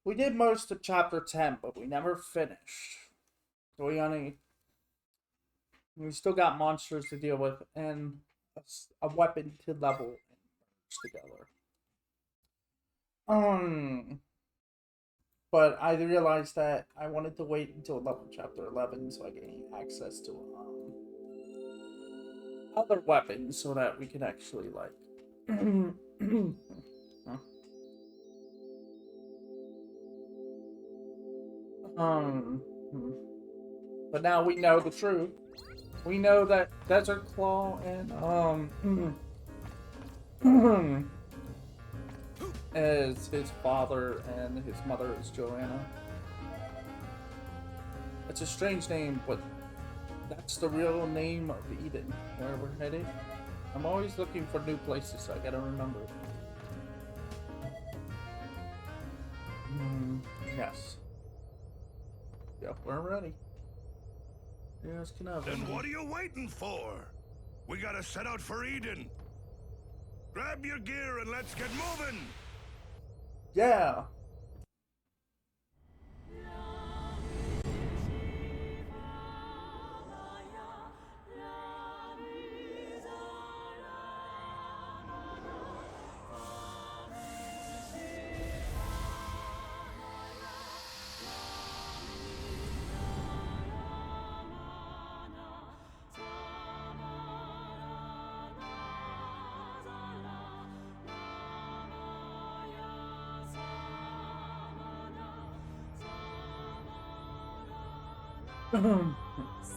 We did most of chapter 10, but we never finished. So we still got monsters to deal with and a weapon to level and merge together. But I realized that I wanted to wait until level chapter 11 so I could get access to other weapons so that we could actually like but now we know the truth. We know that Desert Claw and is his father and his mother is Joanna. It's a strange name, but that's the real name of Eden, where we're headed. I'm always looking for new places, so I gotta remember. Yes. Yep, we're ready. Yes, Then what are you waiting for? We gotta set out for Eden. Grab your gear and let's get moving. Yeah.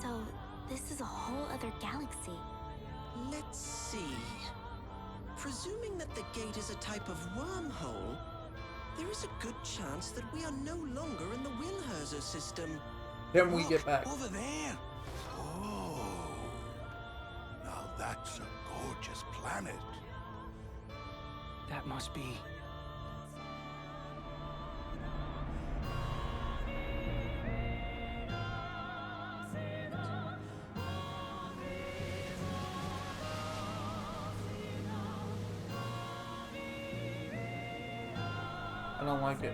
So, this is a whole other galaxy. Let's see. Presuming that the gate is a type of wormhole, there is a good chance that we are no longer in the Wilherzer system. Then we get back. Over there. Oh. Now that's a gorgeous planet. That must be... I don't like it.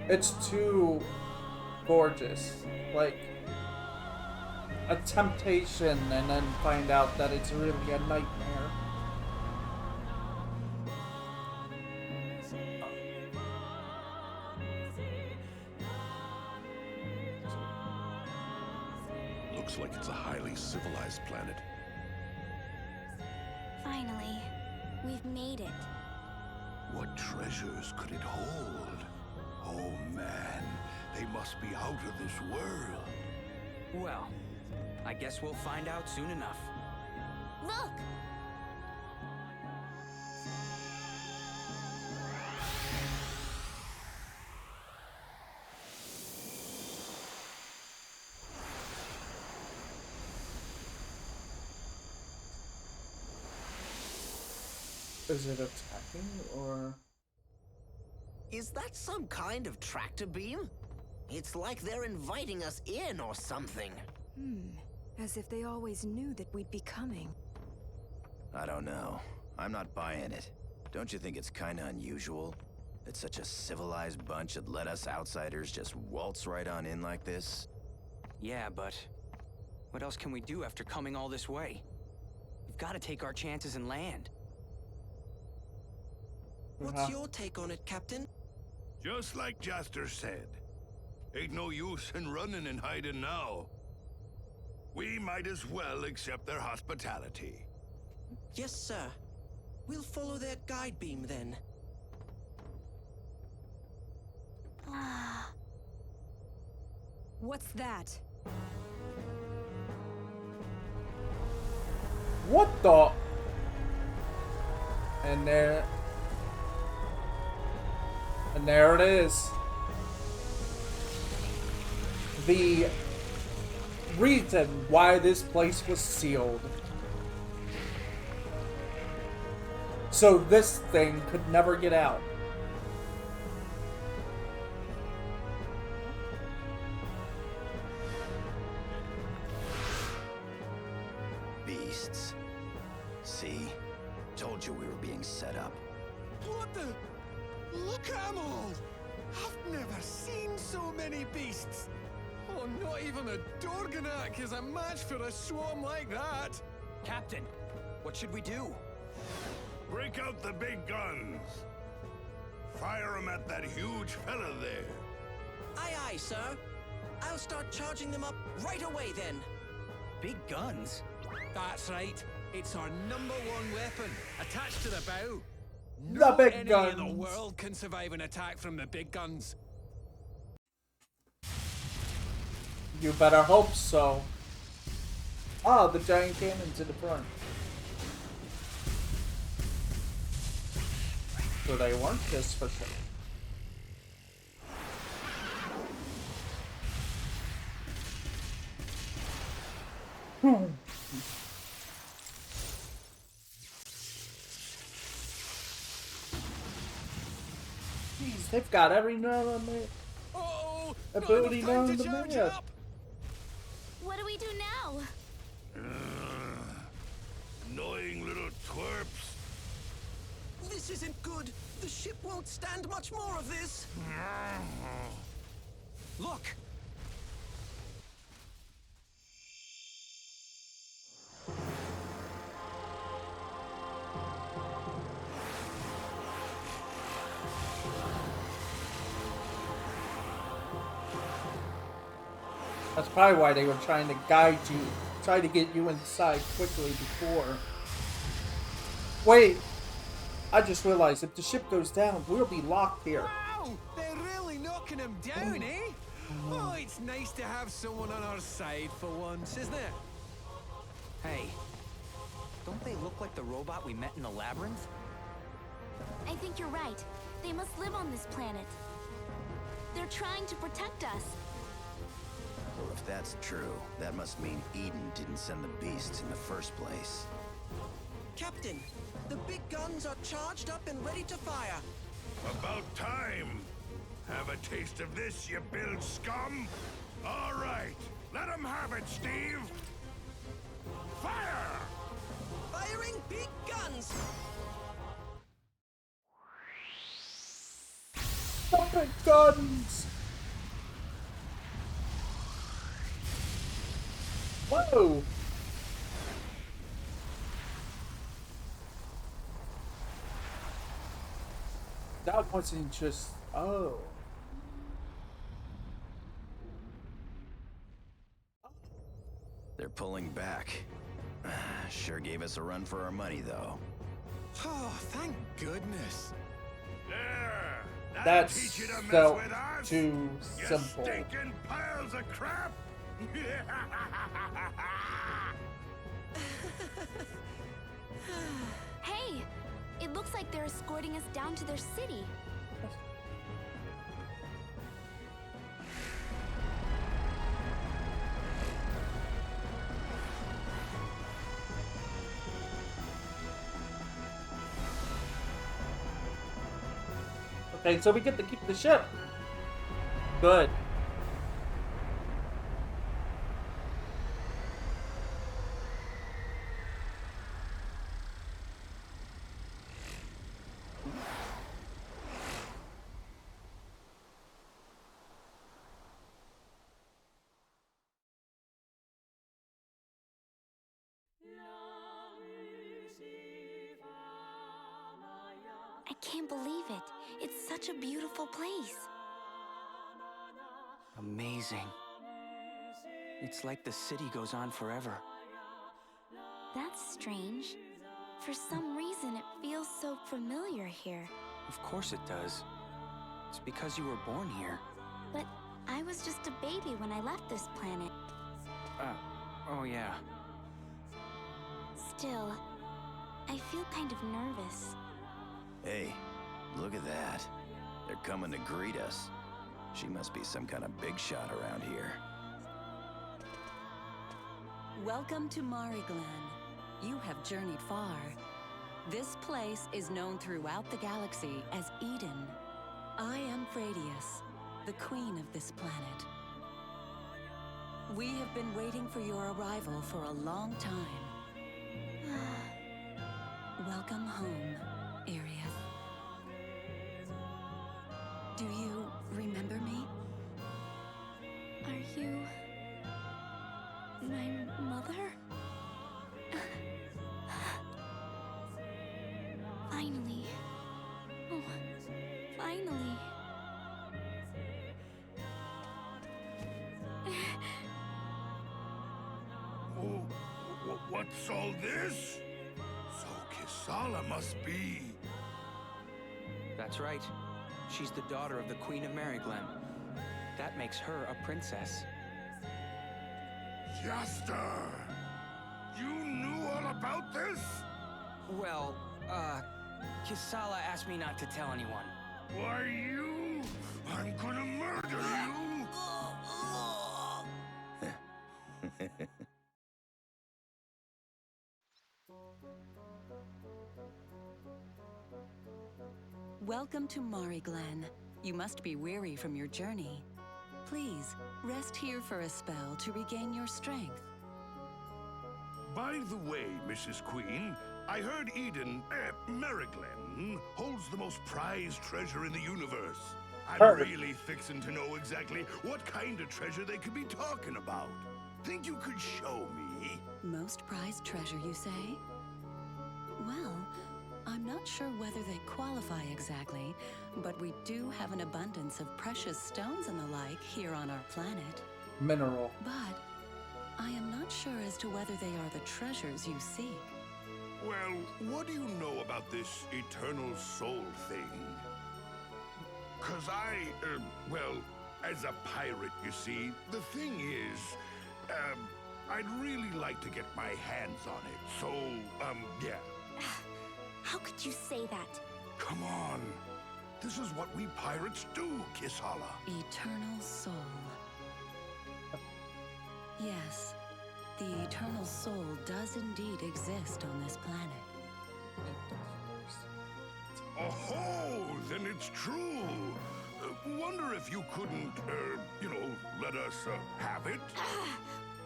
It's too gorgeous. Like a temptation and then find out that it's really a nightmare. Looks like it's a highly civilized planet. Finally, we've made it. What treasures could it hold? Oh man, they must be out of this world. Well, I guess we'll find out soon enough. Look! Is it attacking or? Is that some kind of tractor beam? It's like they're inviting us in or something. As if they always knew that we'd be coming. I don't know. I'm not buying it. Don't you think it's kinda unusual? That such a civilized bunch would let us outsiders just waltz right on in like this? Yeah, but... what else can we do after coming all this way? We've gotta take our chances and land. What's your take on it, Captain? Just like Jaster said. Ain't no use in running and hiding now. We might as well accept their hospitality. Yes, sir. We'll follow their guide beam then. What's that? What the? And there it is. The reason why this place was sealed. So this thing could never get out. Beasts. See? told you we were being set up. What the? Look at 'em all! I've never seen so many beasts! Oh, not even a Dorganak is a match for a swarm like that! Captain, what should we do? Break out the big guns. Fire 'em at that huge fella there. Aye, aye, sir. I'll start charging them up right away then. Big guns? That's right. It's our #1 weapon, attached to the bow. The big enemy guns. in the world can survive an attack from the big guns. You better hope so. Ah, the giant cannons in the front. So they weren't just for show. Jeez, they've got every known on the Oh, ability not enough known time to to charge man. up. What do we do now? Annoying little twerps. This isn't good. The ship won't stand much more of this. Look! That's probably why they were trying to guide you, try to get you inside quickly before. Wait, I just realized if the ship goes down, we'll be locked here. Wow, they're really knocking him down, eh? Oh, it's nice to have someone on our side for once, isn't it? Hey, don't they look like the robot we met in the labyrinth? I think you're right. They must live on this planet. They're trying to protect us. Well, if that's true, that must mean Eden didn't send the beasts in the first place. Captain, the big guns are charged up and ready to fire. About time. Have a taste of this, you build scum? All right, let 'em have it, Steve. Fire! Firing big guns! The big guns! Whoa! That wasn't just... Oh. They're pulling back. Sure gave us a run for our money, though. Oh, thank goodness. There! That'll That's teach you to mess so with us, too you simple. stinking piles of crap! Hey, it looks like they're escorting us down to their city. Okay, so we get to keep the ship. Good. I can't believe it. It's such a beautiful place. Amazing. It's like the city goes on forever. That's strange. For some reason, it feels so familiar here. Of course it does. It's because you were born here. But I was just a baby when I left this planet. Oh yeah. Still, I feel kind of nervous. Hey, look at that. They're coming to greet us. She must be some kind of big shot around here. Welcome to Mariglan. You have journeyed far. This place is known throughout the galaxy as Eden. I am Fradius, the queen of this planet. We have been waiting for your arrival for a long time. Welcome home, Arieth. Do you remember me? Are you my mother? Finally. Oh, finally. Oh, what's all this? So Kisala must be... That's right. She's the daughter of the Queen of Mariglen. That makes her a princess. Jaster! You knew all about this? Well, Kisala asked me not to tell anyone. Why, you... I'm gonna murder you! Welcome to Mariglen. You must be weary from your journey. Please, rest here for a spell to regain your strength. By the way, Mrs. Queen, I heard Mariglen, holds the most prized treasure in the universe. I'm Perfect. really fixing to know exactly what kind of treasure they could be talking about. Think you could show me? Most prized treasure, you say? Well, I'm not sure whether they qualify exactly, but we do have an abundance of precious stones and the like here on our planet. Mineral. But I am not sure as to whether they are the treasures you seek. Well, what do you know about this eternal soul thing? 'Cause well, as a pirate, you see, the thing is, I'd really like to get my hands on it. So, yeah. How could you say that? Come on. This is what we pirates do, Kisala. Eternal soul. Yes, the eternal soul does indeed exist on this planet. Oh, then it's true. Wonder if you couldn't, let us, have it?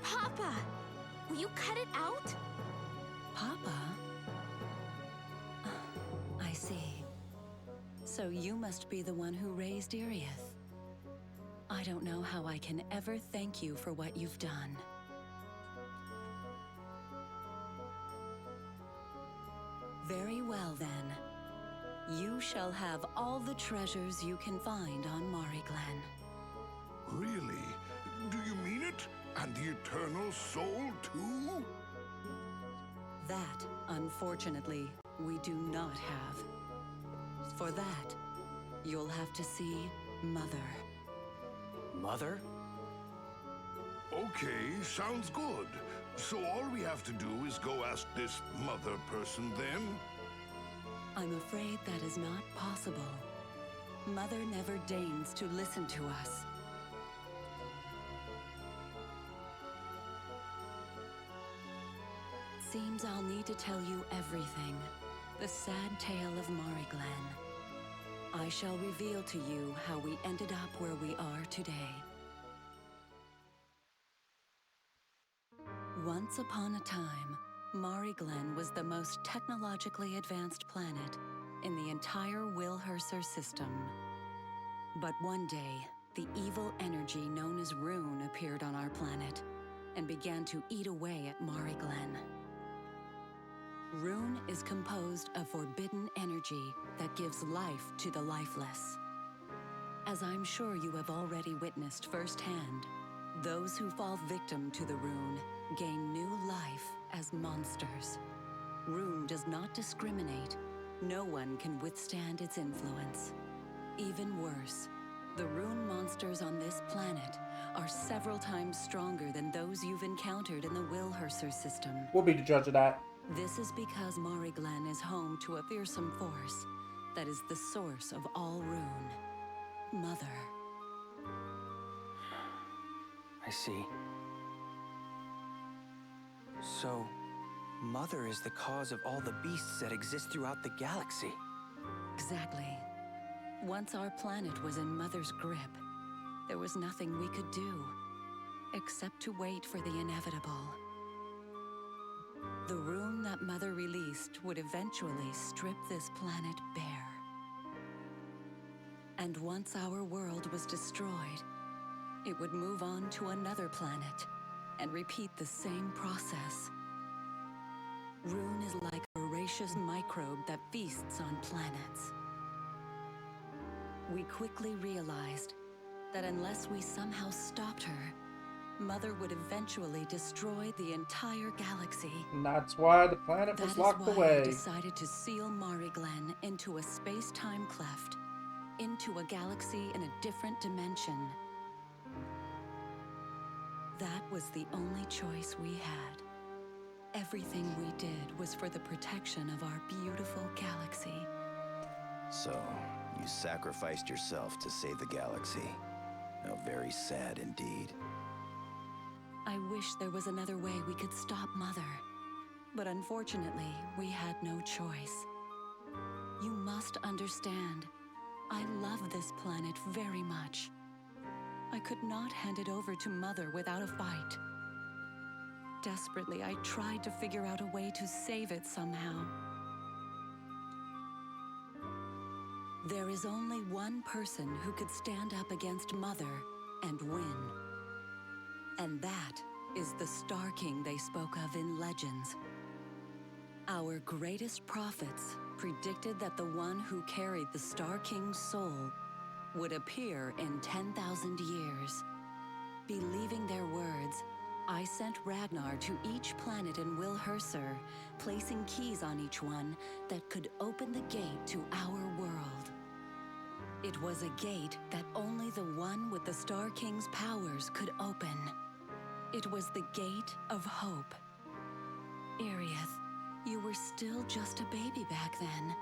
Papa! Will you cut it out? Papa? I see. So you must be the one who raised Arieth. I don't know how I can ever thank you for what you've done. Very well, then. You shall have all the treasures you can find on Mariglen. Really? Do you mean it? And the eternal soul, too? That, unfortunately, we do not have. For that, you'll have to see Mother. Mother? Okay, sounds good. So all we have to do is go ask this mother person then? I'm afraid that is not possible. Mother never deigns to listen to us. Seems I'll need to tell you everything. The sad tale of Mariglen. I shall reveal to you how we ended up where we are today. Once upon a time, Mariglen was the most technologically advanced planet in the entire Wilhurser system. But one day, the evil energy known as Rune appeared on our planet and began to eat away at Mariglen. Rune is composed of forbidden energy that gives life to the lifeless. As I'm sure you have already witnessed firsthand, those who fall victim to the Rune gain new life as monsters. Rune does not discriminate. No one can withstand its influence. Even worse, the Rune monsters on this planet are several times stronger than those you've encountered in the Wilhurser system. We'll be the judge of that. This is because Mariglen is home to a fearsome force that is the source of all Rune. Mother. I see. So, Mother is the cause of all the beasts that exist throughout the galaxy. Exactly. Once our planet was in Mother's grip, there was nothing we could do except to wait for the inevitable. The rune that Mother released would eventually strip this planet bare. And once our world was destroyed, it would move on to another planet and repeat the same process. Rune is like a voracious microbe that feasts on planets. We quickly realized that unless we somehow stopped her, Mother would eventually destroy the entire galaxy. And that's why the planet was locked That is why I away. decided to seal Mari Glen into a space-time cleft, into a galaxy in a different dimension. That was the only choice we had. Everything we did was for the protection of our beautiful galaxy. So, you sacrificed yourself to save the galaxy. How very sad indeed. I wish there was another way we could stop Mother. But unfortunately, we had no choice. You must understand, I love this planet very much. I could not hand it over to Mother without a fight. Desperately, I tried to figure out a way to save it somehow. There is only one person who could stand up against Mother and win. And that is the Star King they spoke of in legends. Our greatest prophets predicted that the one who carried the Star King's soul would appear in 10,000 years. Believing their words, I sent Ragnar to each planet in Wilhersur, placing keys on each one that could open the gate to our world. It was a gate that only the one with the Star King's powers could open. It was the gate of hope. Iriath, you were still just a baby back then.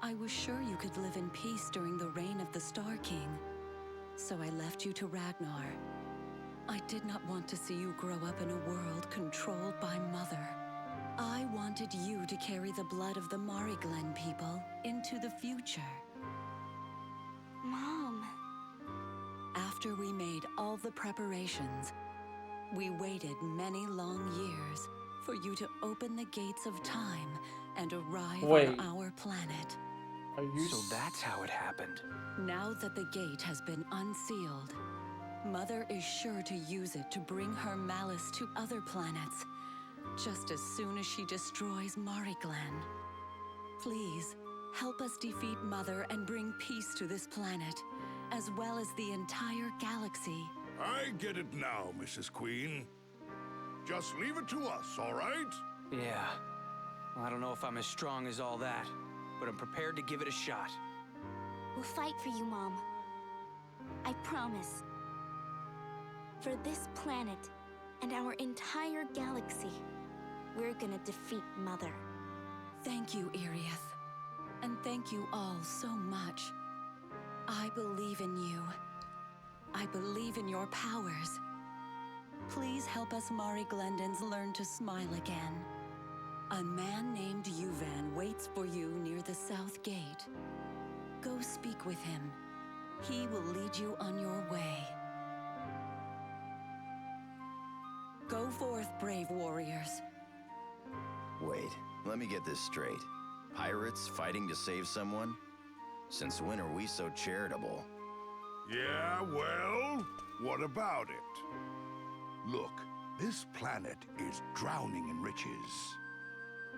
I was sure you could live in peace during the reign of the Star King. So I left you to Ragnar. I did not want to see you grow up in a world controlled by Mother. I wanted you to carry the blood of the Mari Glen people into the future. Mom. After we made all the preparations, we waited many long years for you to open the gates of time and arrive on our planet. Are you So that's how it happened. Now that the gate has been unsealed, Mother is sure to use it to bring her malice to other planets, just as soon as she destroys Mari Glen. Please, help us defeat Mother and bring peace to this planet, as well as the entire galaxy. I get it now, Mrs. Queen. Just leave it to us, all right? Yeah. Well, I don't know if I'm as strong as all that, but I'm prepared to give it a shot. We'll fight for you, Mom. I promise. For this planet and our entire galaxy, we're gonna defeat Mother. Thank you, Iriath. And thank you all so much. I believe in you. I believe in your powers. Please help us Mari Glendons learn to smile again. A man named Yuvan waits for you near the south gate. Go speak with him. He will lead you on your way. Go forth, brave warriors. Wait, let me get this straight. Pirates fighting to save someone? Since when are we so charitable? Yeah, well, what about it? Look, this planet is drowning in riches.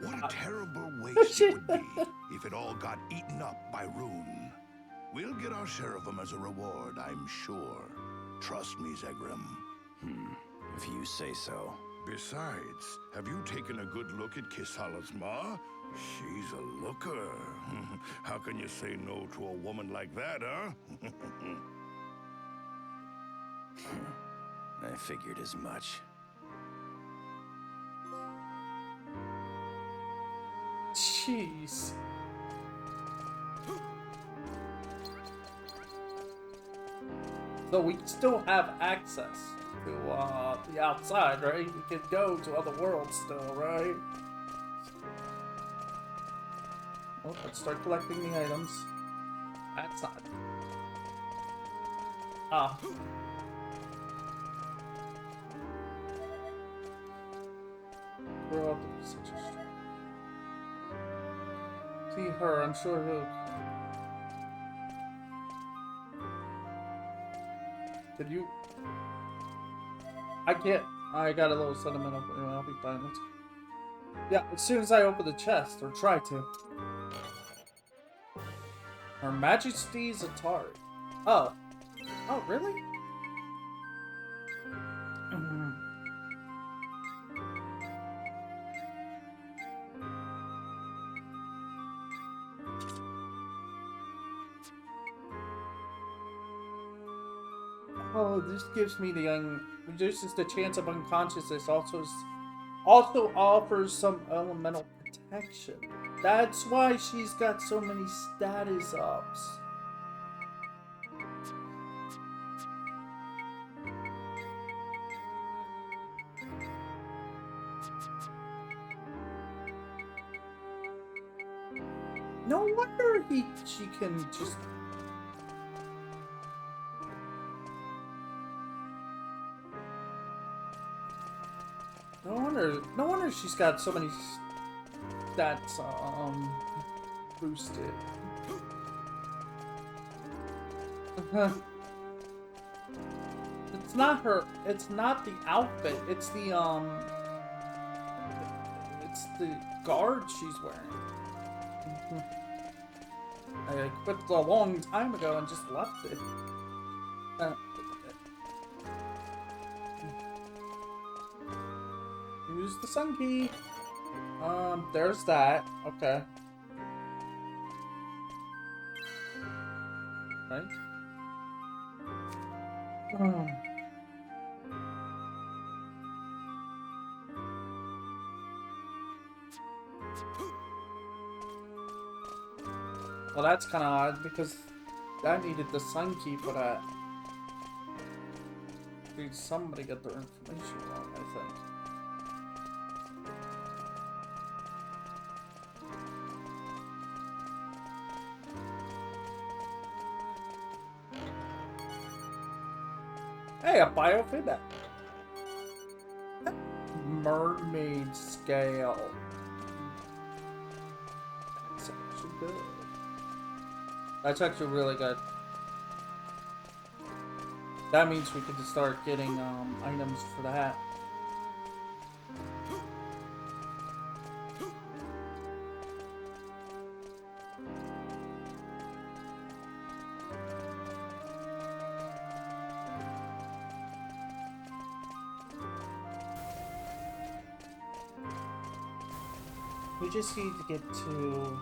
What a terrible waste it would be if it all got eaten up by Rune. We'll get our share of them as a reward, I'm sure. Trust me, Zegrim. If you say so. Besides, have you taken a good look at Kisala's ma? She's a looker. How can you say no to a woman like that, huh? I figured as much. Jeez. So we still have access to the outside, right? We can go to other worlds still, right? Well, let's start collecting the items. That's not. Ah. Grow up be her. I'm sure he'll... Did you... I can't... I got a little sentimental, but anyway, I'll be fine. Yeah, as soon as I open the chest, or try to. Her Majesty's Atari. Oh. Oh, really? Oh, this gives me the reduces the chance of unconsciousness. Also offers some elemental protection. That's why she's got so many status ups. No wonder she can just... No wonder she's got so many stats boosted. It's not her. It's not the outfit. It's the It's the guard she's wearing. I quit a long time ago and just left it. Use the sun key. There's that. Okay. Right. Well, that's kind of odd because I needed the sun key for that. Dude, somebody got their information wrong, I think. Hey, a biofeedback. Mermaid scale. That's actually good. That's actually really good. That means we could start getting items for that. We just need to get to...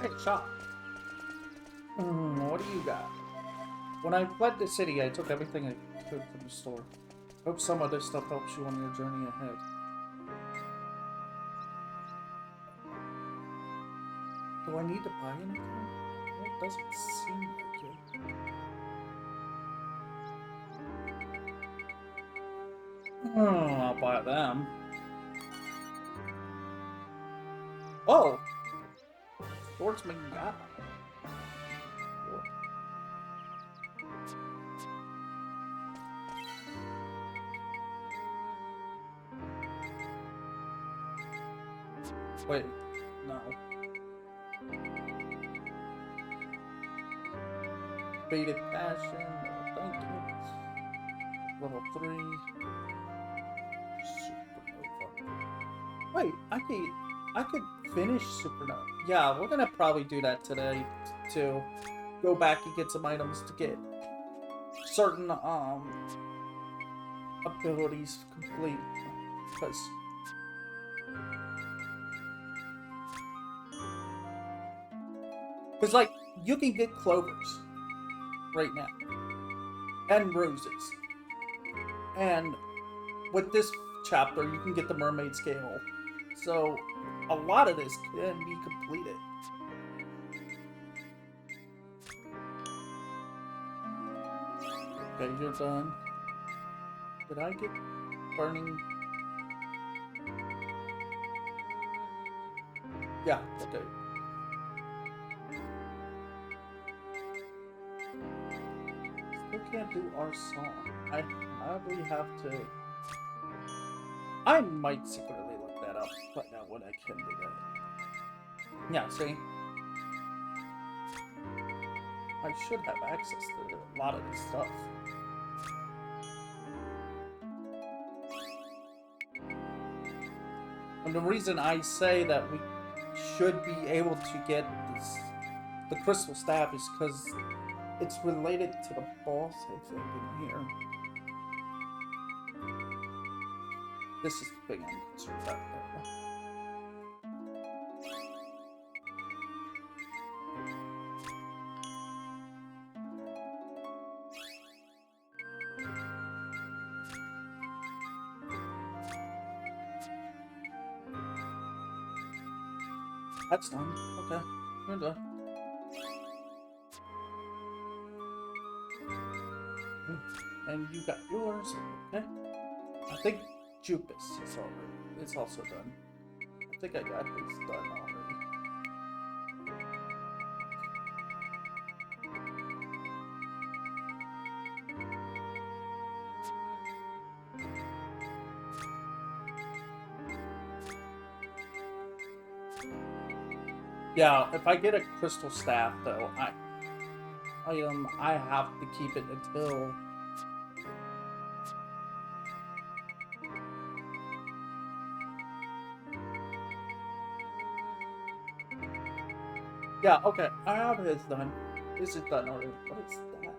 Hey, shop. What do you got? When I fled the city, I took everything I could from the store. Hope some of this stuff helps you on your journey ahead. Do I need to buy anything? Well, it doesn't seem like it. I'll buy them. Oh! Swordsman guy. Wait, no. Faded Passion, no thank you. Level 3. Supernova. Wait, I could finish Supernova. Yeah, we're gonna probably do that today too. Go back and get some items to get certain abilities complete. Because, like, you can get clovers right now. And roses. And with this chapter, you can get the mermaid scale. So, a lot of this can be completed. Okay, you're done. Did I get burning? Yeah, okay. Still can't do our song. I probably have to... I might secretly look that up, find out when I can do that. Yeah, see? I should have access to a lot of this stuff. And the reason I say that we should be able to get this, the crystal staff is because it's related to the boss, I think, in here. This is the thing I'm concerned about. That's done. Okay, we're done. And you got yours. Okay. I think Jupus is already. It's also done. I think I got this done already. Yeah, if I get a crystal staff though, I have to keep it until yeah, okay. I have his done. This is done already. What is that?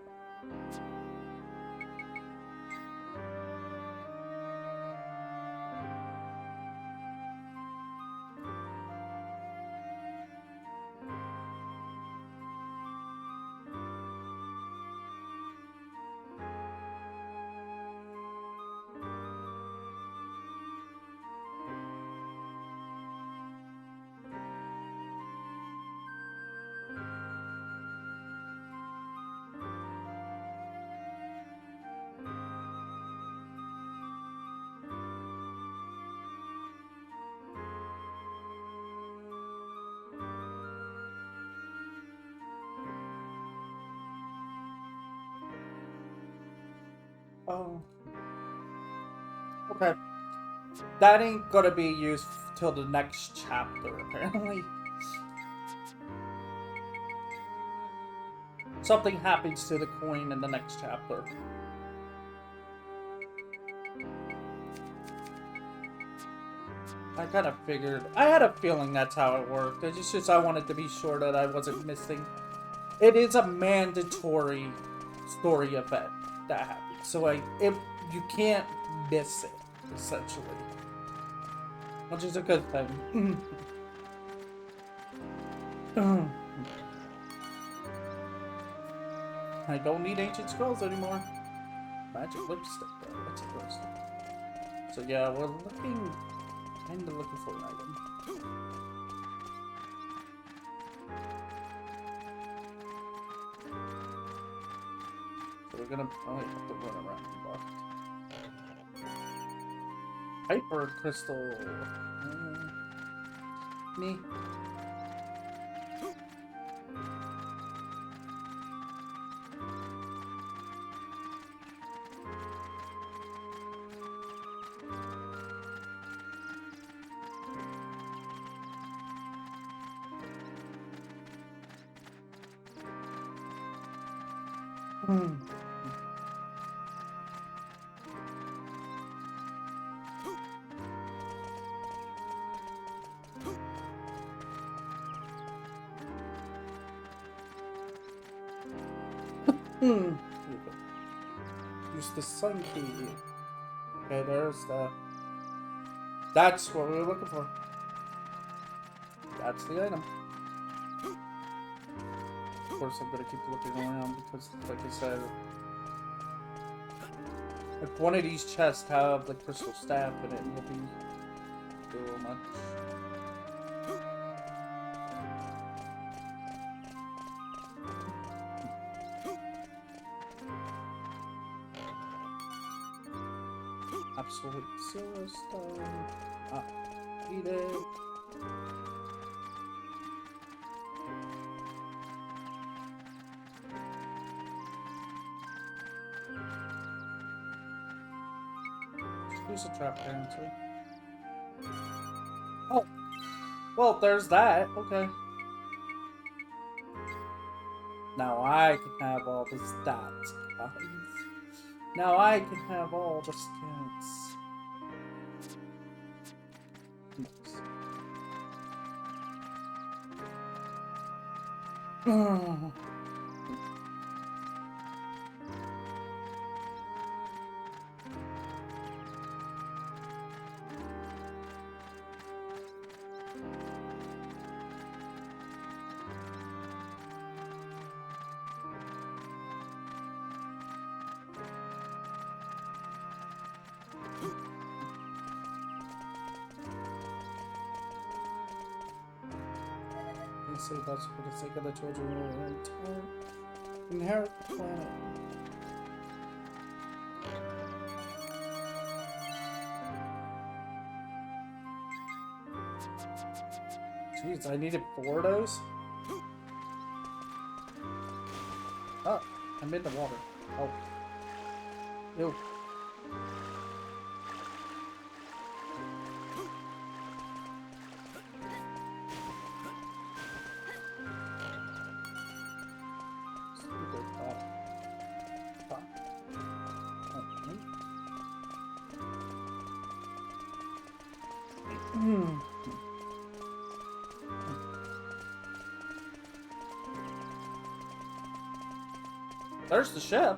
Oh. Okay. That ain't gonna be used till the next chapter, apparently. Something happens to the coin in the next chapter. I kind of figured. I had a feeling that's how it worked. It's just I wanted to be sure that I wasn't missing. It is a mandatory story event that happens. So you can't miss it, essentially. Which is a good thing. I don't need ancient scrolls anymore. Magic lipstick, though. Magic lipstick. So yeah, we're kinda looking for an item. So we're gonna probably have to run around the block. Hyper crystal. Me. Use the sun key. Okay, there's the... That's what we were looking for. That's the item. Of course, I'm gonna keep looking around because, like I said, if one of these chests have the crystal staff in it, we'll be doing much. Absolute zero stone. Eat it. Use a trap guarantee. Oh, well, there's that. Okay. Now I can have all the stats, guys. Now I can have all the stats. Nice. Say that's for the sake of the children who inherit the planet. Jeez, I needed 4 of those? Oh, I'm in the water. Oh. Ew. There's the ship.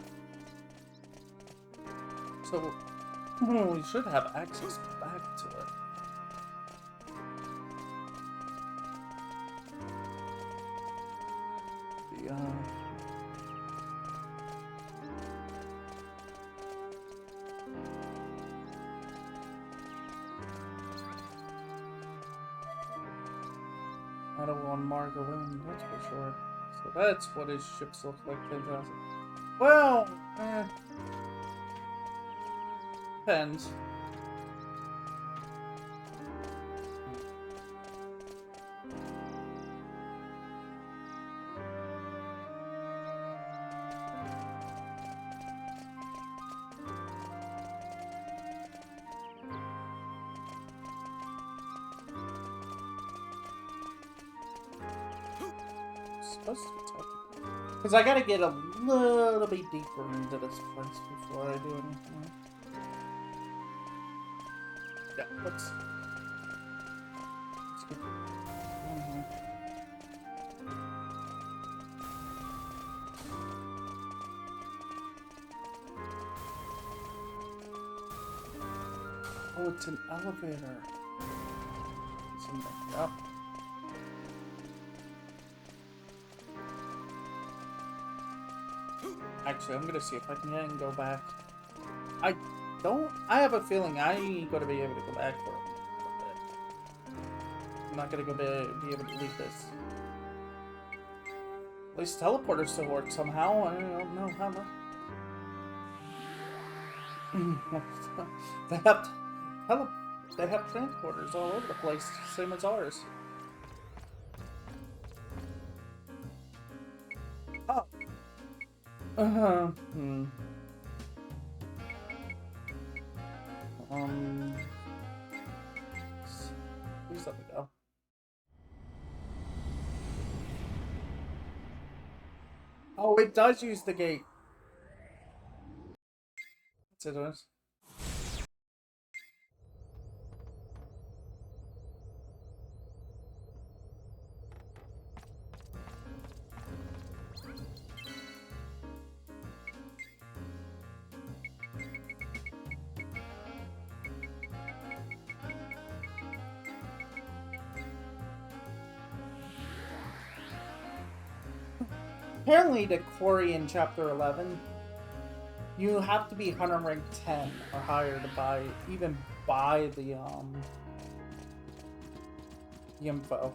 So we should have access back to it. I don't want Margarine, that's for sure. So that's what his ships look like, 10,000. Well, depends. Supposed to be talking. Because I gotta get a little bit deeper into this place before I do anything. Yeah, let's get one here. Oh, it's an elevator. It's in there. Yep. Actually, I'm gonna see if I can go back. I have a feeling I ain't gonna be able to go back for a bit. I'm not gonna be able to leave this. At least teleporters still work somehow. I don't know how much. They have transporters all over the place, same as ours. Oh. Please let me go. Oh, it does use the gate. That's it is. Apparently, the quarry in Chapter 11, you have to be Hunter rank 10 or higher to even buy the info.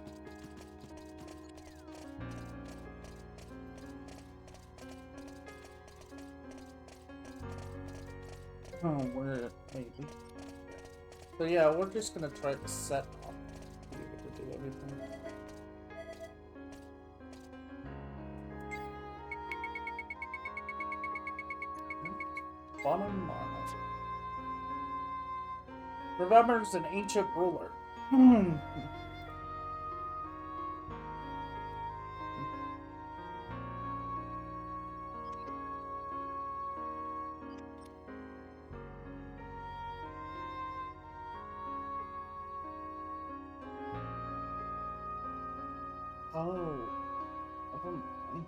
Oh, where maybe. So yeah, we're just gonna try to set up to be able to do everything. Bottom line. Remembers an ancient ruler. Oh, never mind.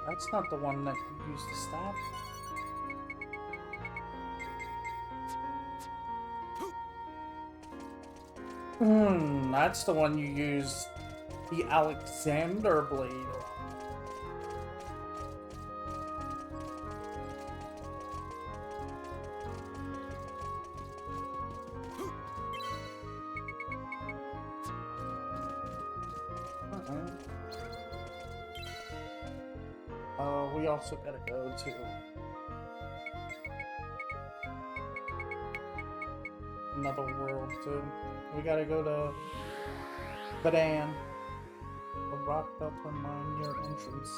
That's not the one that you used to stop. That's the one you use the Alexander blade on. We also gotta go to another world too. We gotta go to Badan, the rock delta mine near entrance.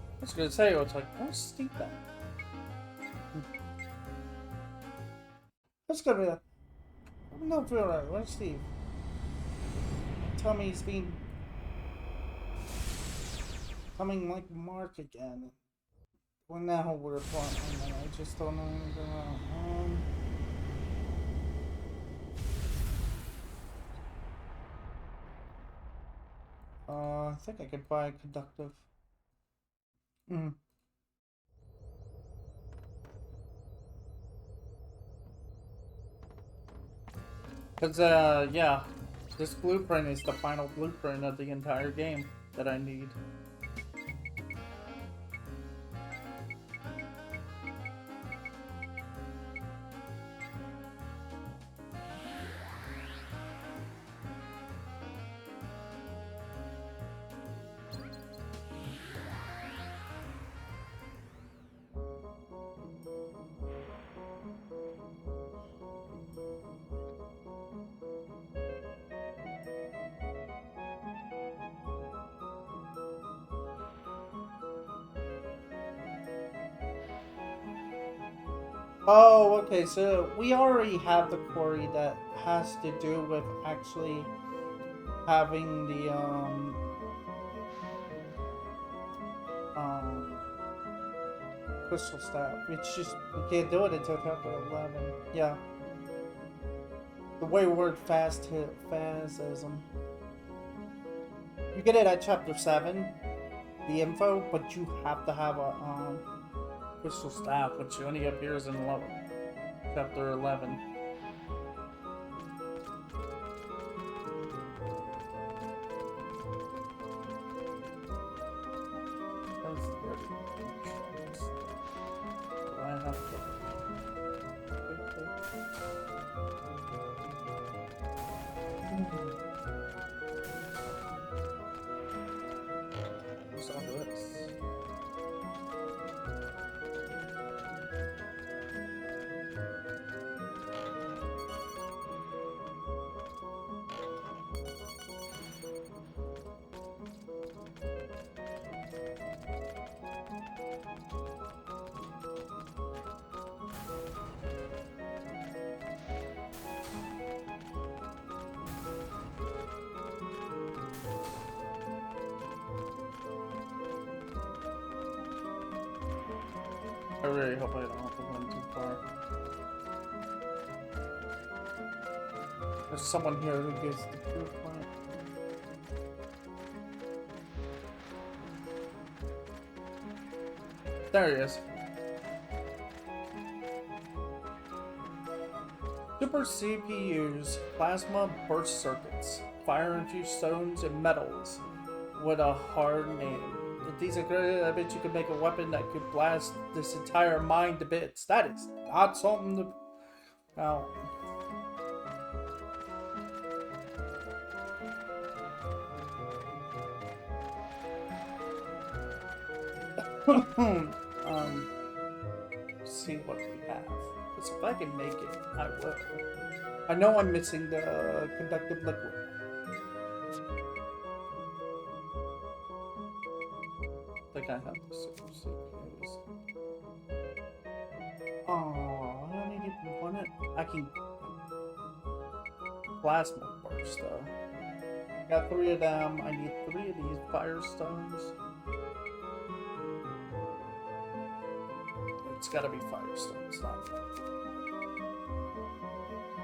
I was gonna say, it's like, where's Steve then? That's gonna be a... I'm not feeling right. Where's Steve? Tell me he's been... coming like Mark again. Well, now we're playing. I just don't know anything about. I think I could buy a conductive. Because, yeah, this blueprint is the final blueprint of the entire game that I need. Oh, okay, so we already have the quarry that has to do with actually having the, crystal staff. It's just, we can't do it until chapter 11. Yeah. The wayward phasism. You get it at chapter 7, the info, but you have to have a, crystal staff, which only appears in chapter 11. I have to... What's all this? I really hope I don't have to run too far. There's someone here who gives the proof point. There he is. Super CPUs, plasma burst circuits, fire-infused stones, and metals. What a hard name. If these are good, I bet you could make a weapon that could blast this entire mine to bits. That is not something to... Now... See what we have. Because if I can make it, I will. I know I'm missing the conductive liquid. I think I have the super CPUs. Oh, I don't need to want it. I can plasma burst though. I got 3 of them. I need 3 of these firestones. It's gotta be firestones, not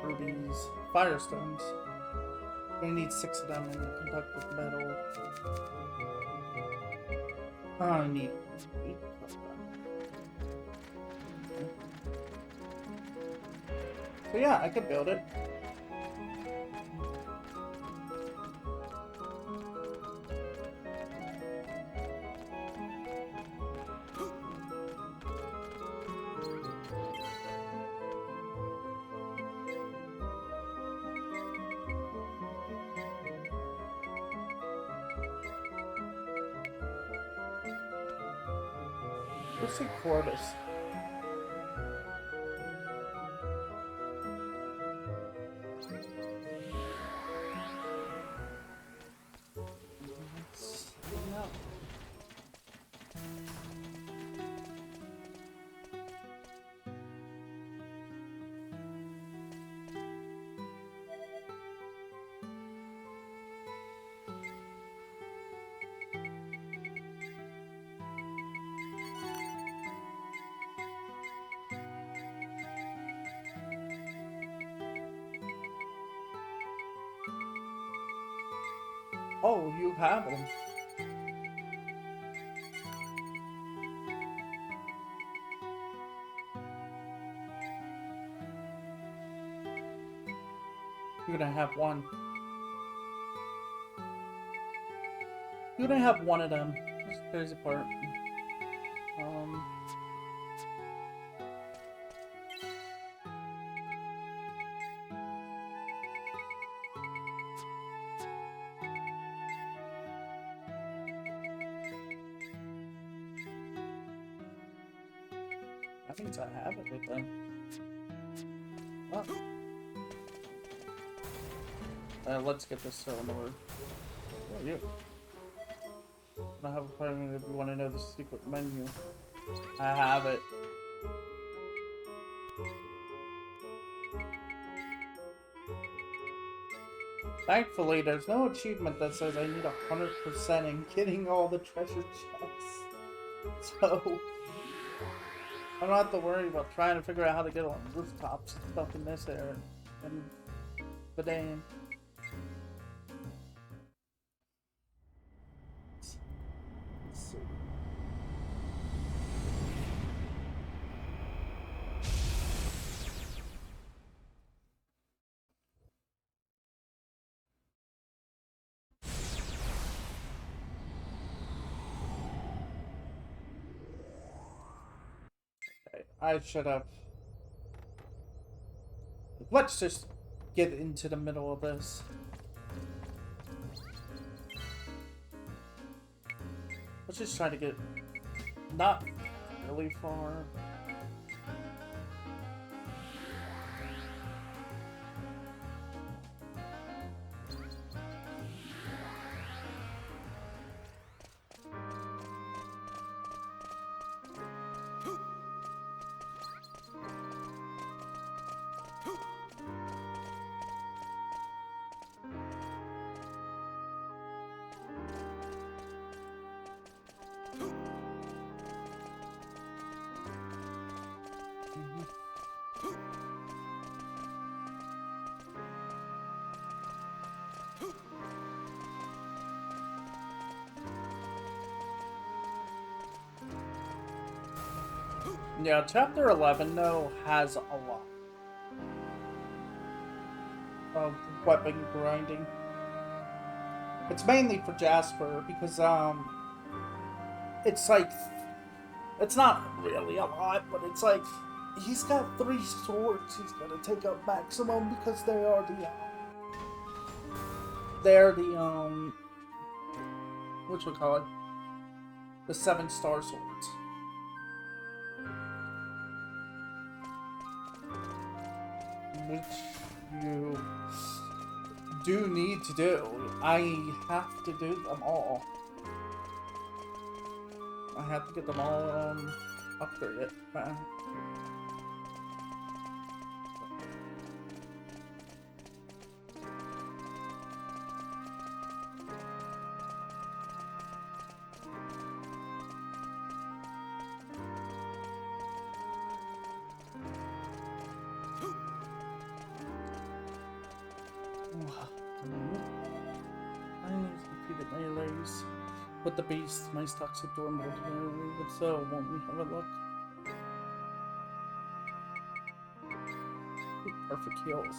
rubies. Firestones. I need 6 of them in the conductive metal. Oh, I need 8 of them. So yeah, I could build it. Let's see Corvus. No. Oh, you have them. You're gonna have one. You're gonna have one of them. That's the crazy part. That means I have everything. Oh. Let's get this cylinder. Who are you? I have a plan if you want to know the secret menu. I have it. Thankfully, there's no achievement that says I need 100% in getting all the treasure chests. So, I don't have to worry about trying to figure out how to get on rooftops and stuff in this area. And the damn. Let's see. I should have. Let's just get into the middle of this. Let's just try to get not really far. Yeah, chapter 11 though has a lot of weapon grinding. It's mainly for Jasper because it's like, it's not really a lot, but it's like he's got 3 swords he's gonna take up maximum because they're the whatchamacallit? the 7 star swords. Which you do need to do. I have to do them all. I have to get them all upgraded. I need to compete at melees with the beast. My stocks are dormant, but so won't we have a look? Perfect heals.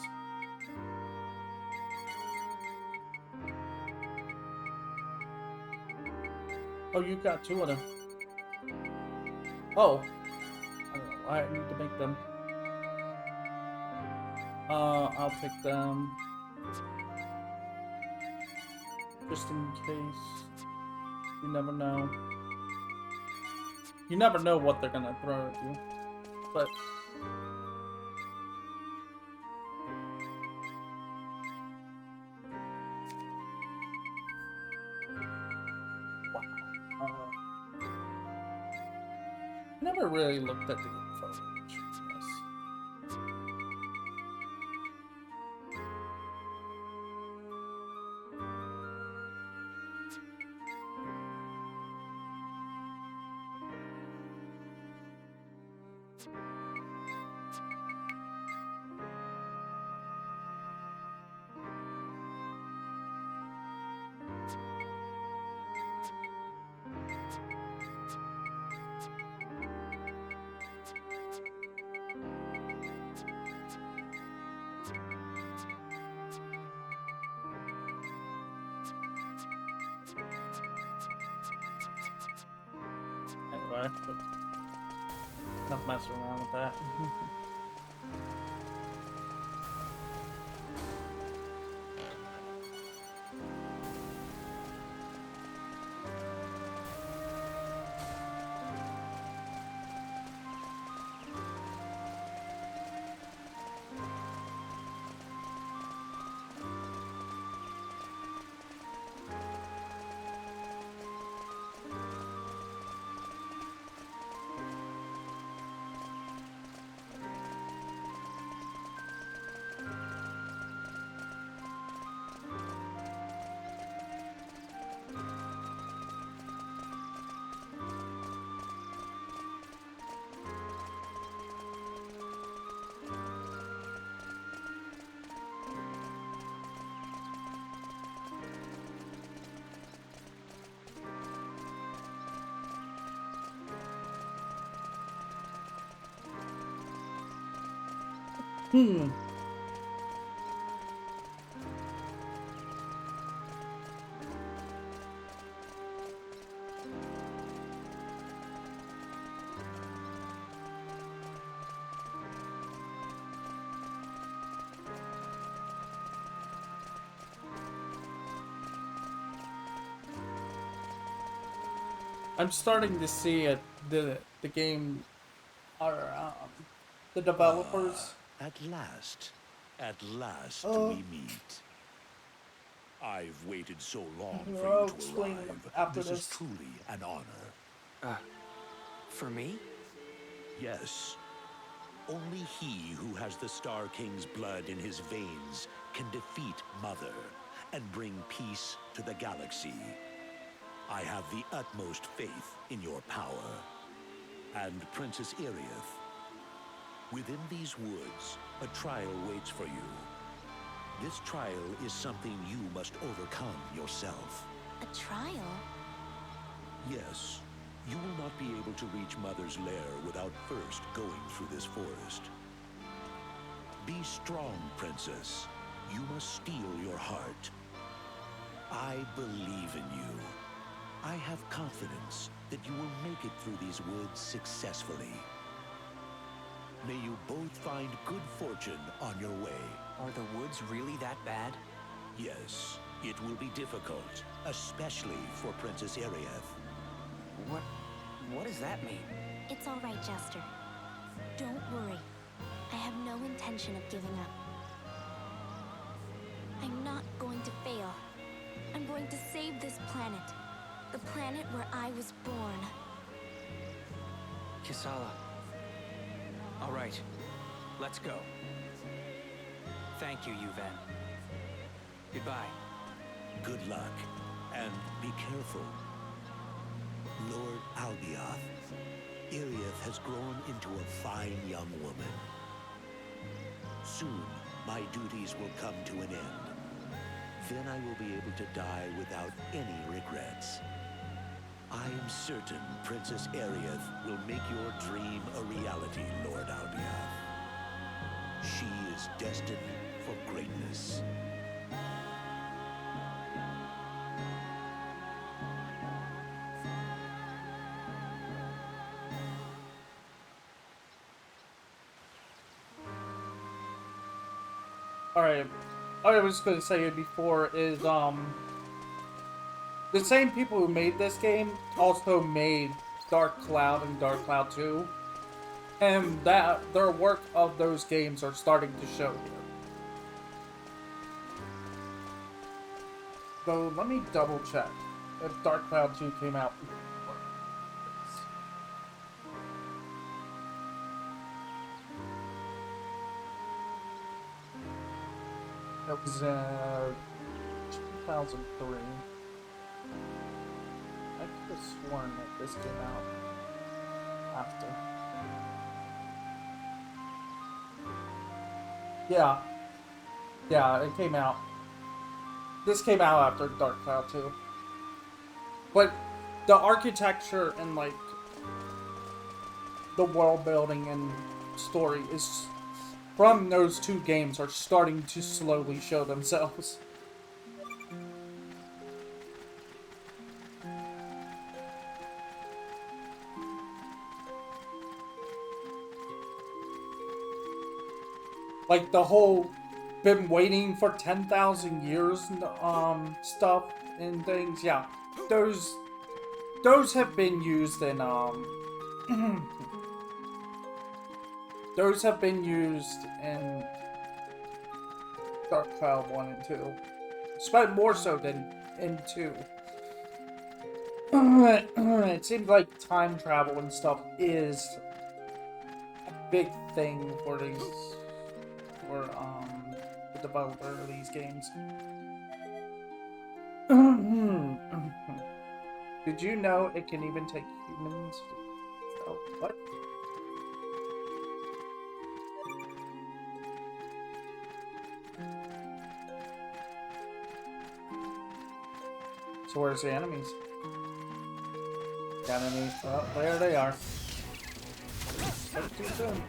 Oh, you got 2 of them. Oh, I don't know why I need to make them. I'll take them. Just in case. You never know. You never know what they're gonna throw at you. But wow. I never really looked at the info page for this. Anyway, enough messing around with that. I'm starting to see it. The game are the developers. At last Oh. we meet. I've waited so long I'll for you to explain arrive. after This is this. truly an honor. For me? Yes. Only he who has the Star King's blood in his veins can defeat Mother and bring peace to the galaxy. I have the utmost faith in your power. And Princess Iriath, within these woods, a trial waits for you. This trial is something you must overcome yourself. A trial? Yes, you will not be able to reach Mother's lair without first going through this forest. Be strong, Princess. You must steel your heart. I believe in you. I have confidence that you will make it through these woods successfully. May you both find good fortune on your way. Are the woods really that bad? Yes, it will be difficult, especially for Princess Iriath. What does that mean? It's all right, Jester. Don't worry. I have no intention of giving up. I'm not going to fail. I'm going to save this planet. The planet where I was born. Kisala. All right, let's go. Thank you, Yuven. Goodbye. Good luck, and be careful. Lord Albioth, Iriath has grown into a fine young woman. Soon, my duties will come to an end. Then I will be able to die without any regrets. I am certain Princess Iriath will make your dream a reality, Lord Albioth. She is destined for greatness. Alright, I was going to say it before is, the same people who made this game also made Dark Cloud and Dark Cloud 2. And that, their work of those games are starting to show here. So let me double check if Dark Cloud 2 came out before. That was 2003. I could have sworn that this came out after. Yeah. Yeah, it came out. This came out after Dark Cloud 2. But the architecture and, like, the world building and story is from those two games are starting to slowly show themselves. Like the whole been waiting for 10,000 years stuff and things, yeah. Those have been used in those have been used in Dark Cloud 1 and 2. But more so than in 2. It seems like time travel and stuff is a big thing for these, for the developer of these games. Did you know it can even take humans? Oh, what? So where's the enemies? The enemies, oh, there they are. Spoke too soon.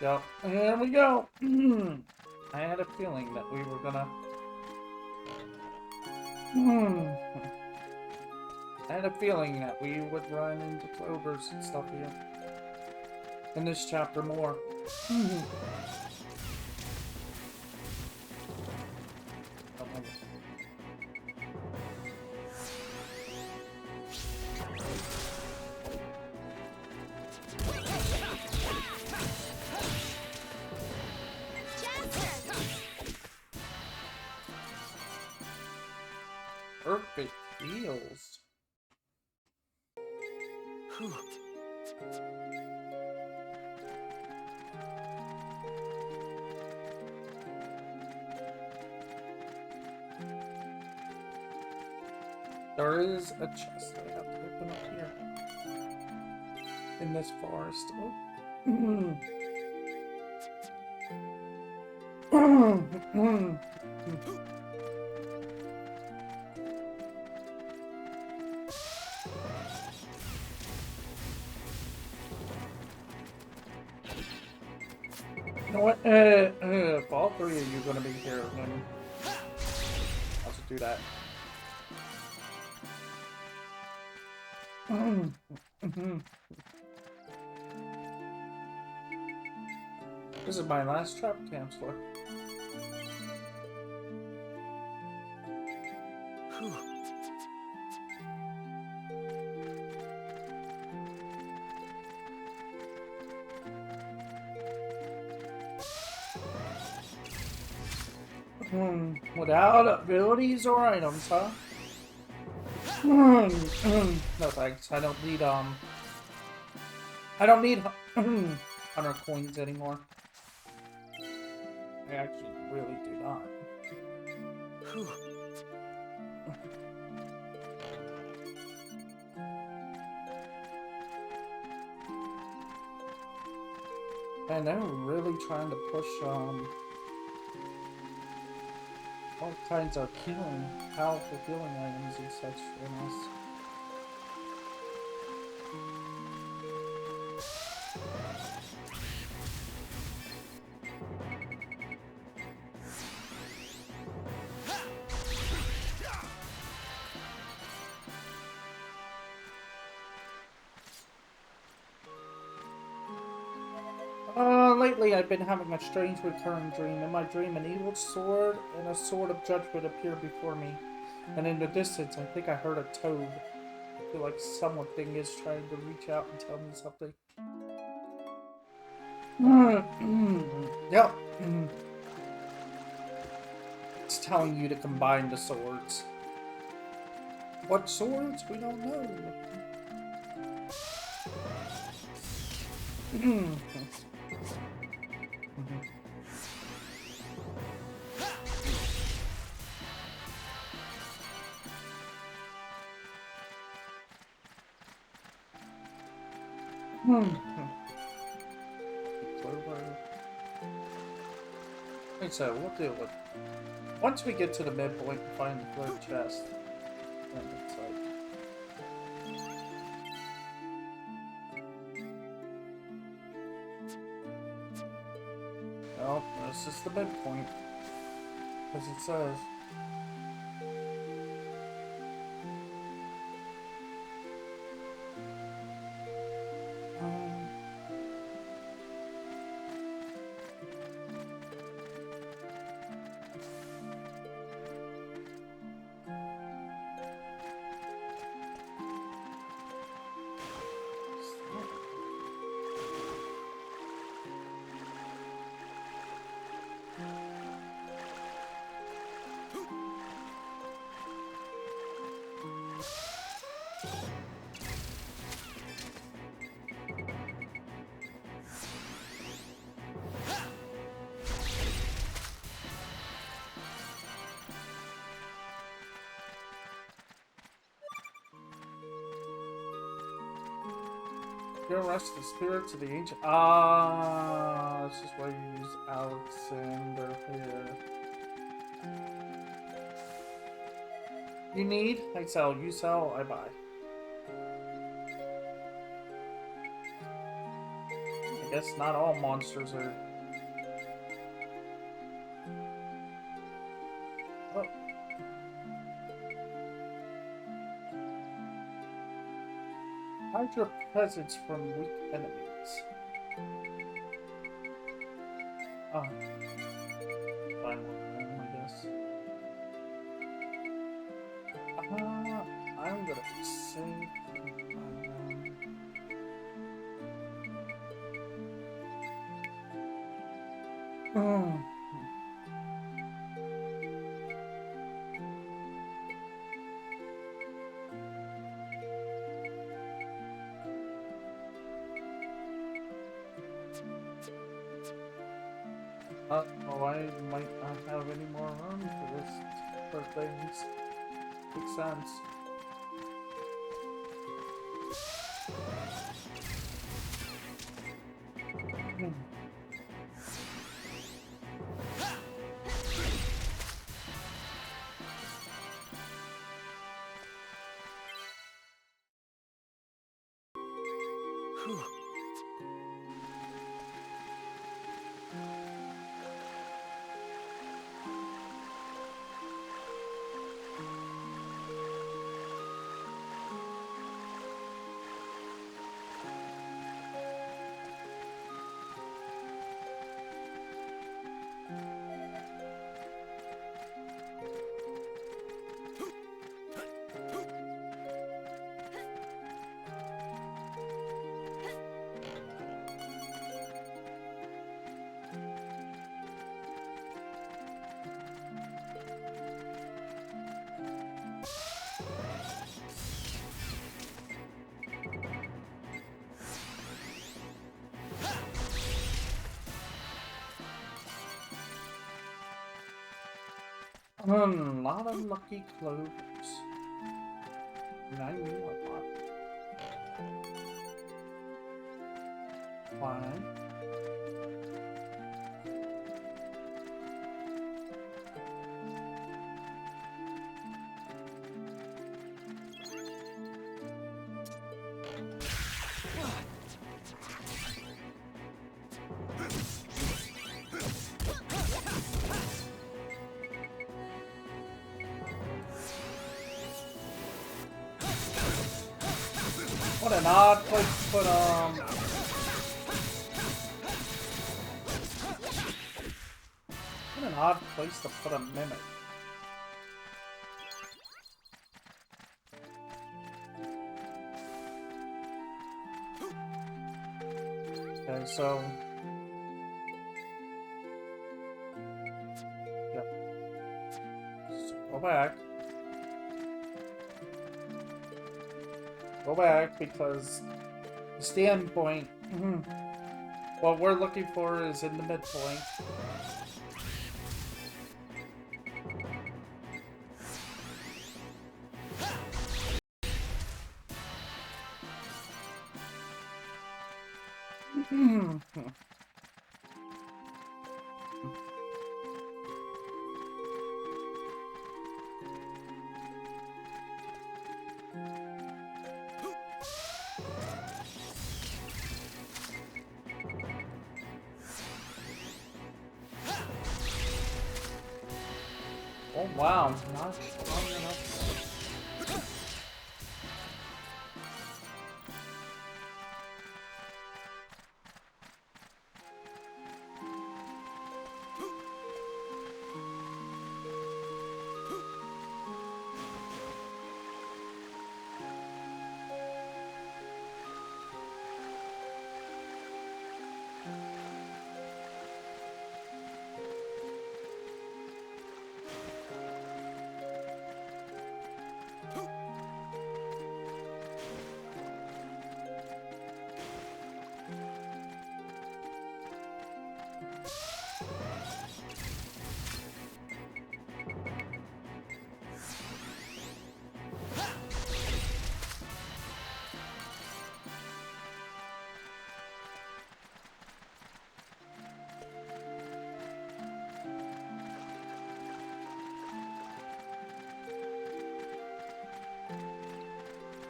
Yep, here we go. I had a feeling that we were gonna... I had a feeling that we would run into clovers and stuff here. In this chapter more. Perfect heals. There is a chest I have to open up here. In this forest. You know what? If all three of you are gonna be here, then I'll just do that. This is my last trap counselor. Without abilities or items, huh? No thanks. I don't need 100 coins anymore. I actually really do not. And they're really trying to push all kinds of powerful healing items and such in us. Lately I've been having a strange recurring dream. In my dream, an evil sword and a sword of judgment appear before me. And in the distance, I think I heard a toad. I feel like something is trying to reach out and tell me something. Yep. It's telling you to combine the swords. What swords? We don't know. Wait, so we'll deal with once we get to the midpoint and find the third chest. Then it's like well, this is the midpoint, as it says. You'll arrest the spirits of the ancient. This is why you use Alexander here. You need? I sell. You sell. I buy. I guess not all monsters are. Oh. Hide your presence from weak enemies. Oh. Find one of them, I guess. I'm gonna be safe. Oh, I might not have any more room for this, for things. Makes sense. Lot of lucky clovers. Now you know what. Fine. What an odd place to put what an odd place to put a mimic. Okay, so yeah. So go back. Go back because the stand point, what we're looking for is in the midpoint. Oh wow, not strong enough.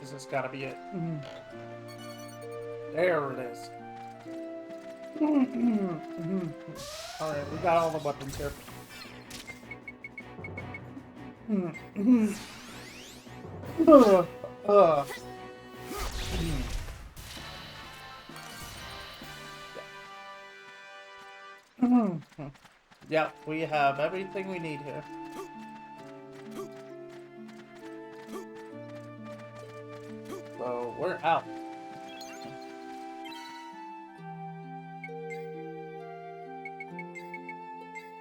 This has got to be it. There it is. Alright, we got all the weapons here. Yeah, we have everything we need here. So we're out.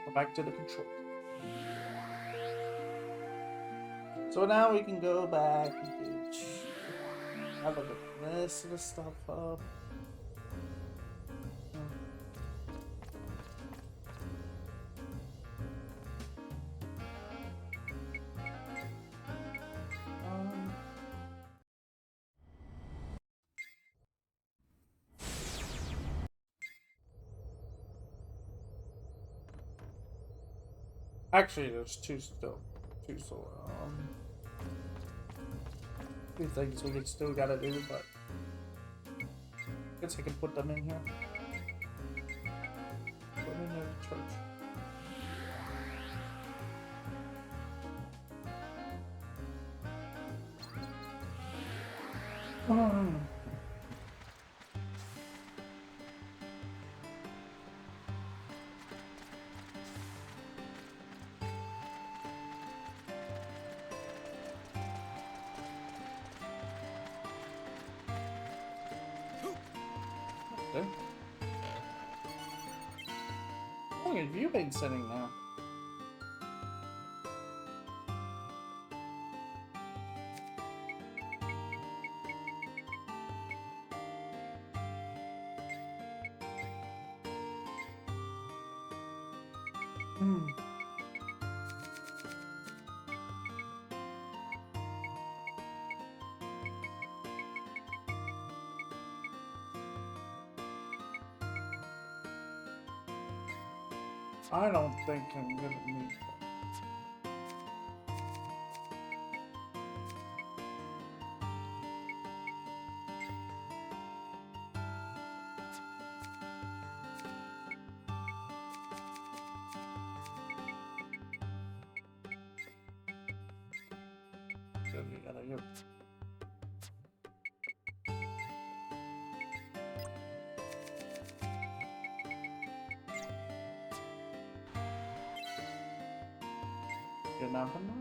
Go back to the control. So now we can go back and have a look at this sort of stuff up. Actually, there's two still. Two things we still gotta do, but I guess I can put them in here. Put them in the church. Okay. How long have you been sitting now? I don't think I'm gonna need that. Then we gotta go. You never know.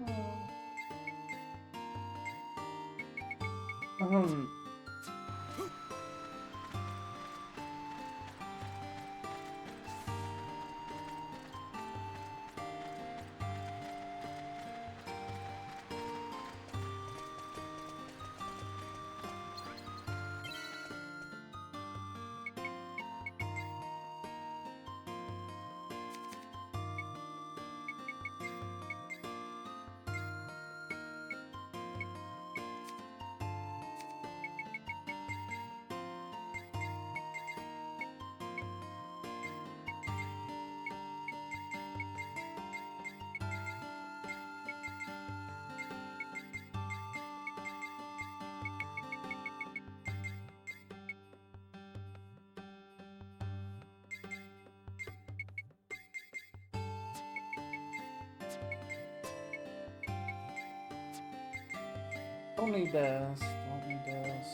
Don't need this. Don't need this.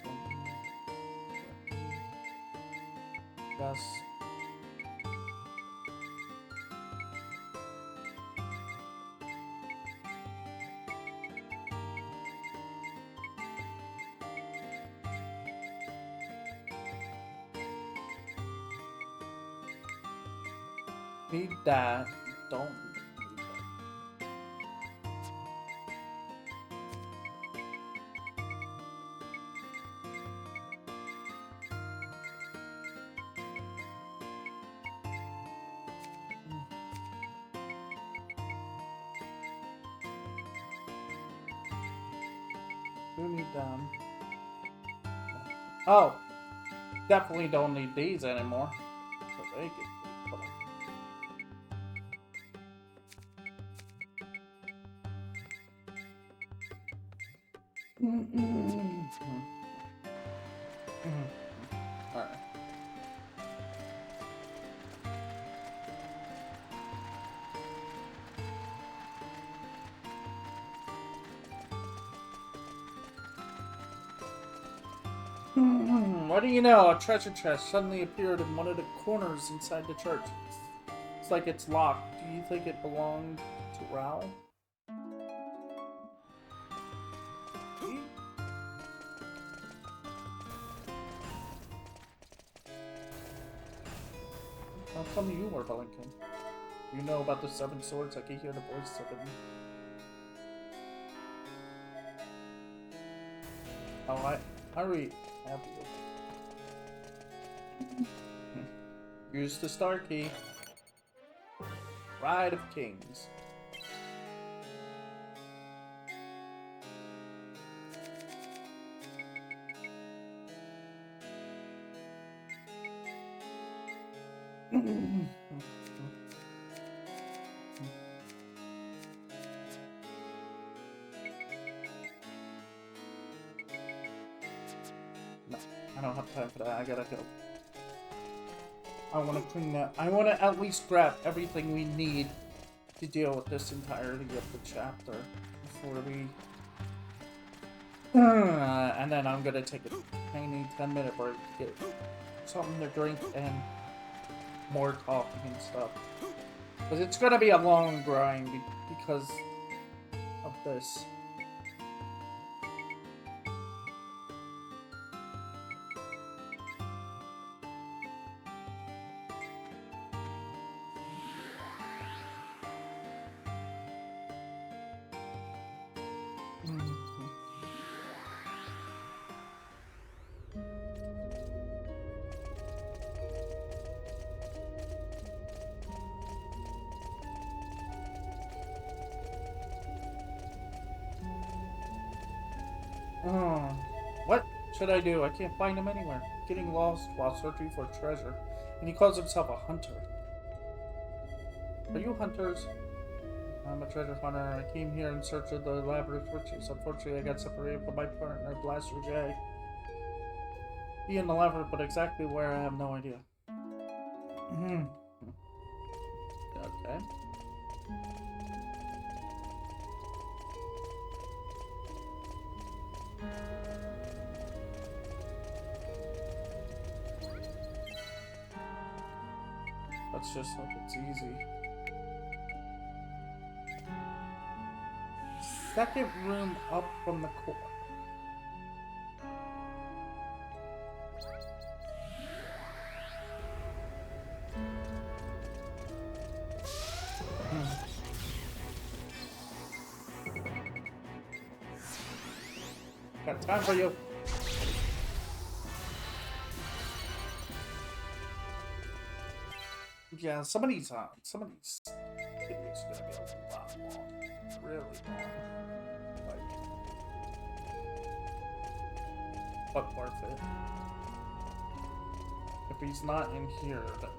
Don't need this. Need that. Don't need that. Do need them. Oh, definitely don't need these anymore. So they get put up. Alright. What do you know? A treasure chest suddenly appeared in one of the corners inside the church. It's like it's locked. Do you think it belonged to Raoul? How come you were blinking? You know about the 7 swords? I can hear the voice of them. Oh, I already have you. Use the star key. Ride of Kings. No, I don't have time for that. I gotta go. I want to clean that. I want to at least grab everything we need to deal with this entirety of the chapter before we... and then I'm gonna take a tiny 10-minute break to get something to drink and more coffee and stuff. Because it's gonna be a long grind because of this. What should I do? I can't find him anywhere. Getting lost while searching for treasure. And he calls himself a hunter. Are you hunters? I'm a treasure hunter. I came here in search of the labyrinth riches. Unfortunately, I got separated from my partner, Blaster J. He in the labyrinth, but exactly where I have no idea. Okay. Let's just hope it's easy. Second room up from the core. Got time for you. Yeah, some of these videos are gonna be a lot long. Really long. Like, but worth it. If he's not in here, then...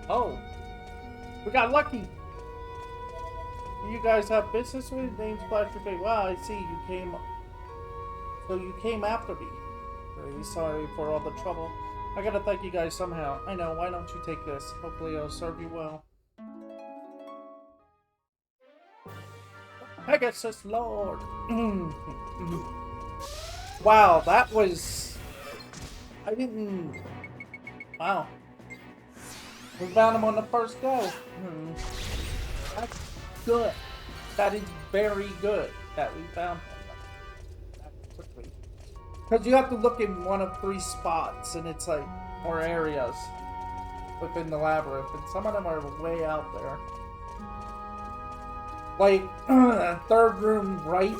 Oh! We got lucky! You guys have business with name's Blackface. Wow, I see you came. So you came after me. Really sorry for all the trouble. I gotta thank you guys somehow. I know, why don't you take this? Hopefully it'll serve you well. Pegasus Lord! Wow, that was... I didn't... Wow. We found him on the first go. That's good. That is very good that we found him that quickly. Because you have to look in one of 3 spots, and it's like, or areas within the labyrinth, and some of them are way out there. Like, third room right,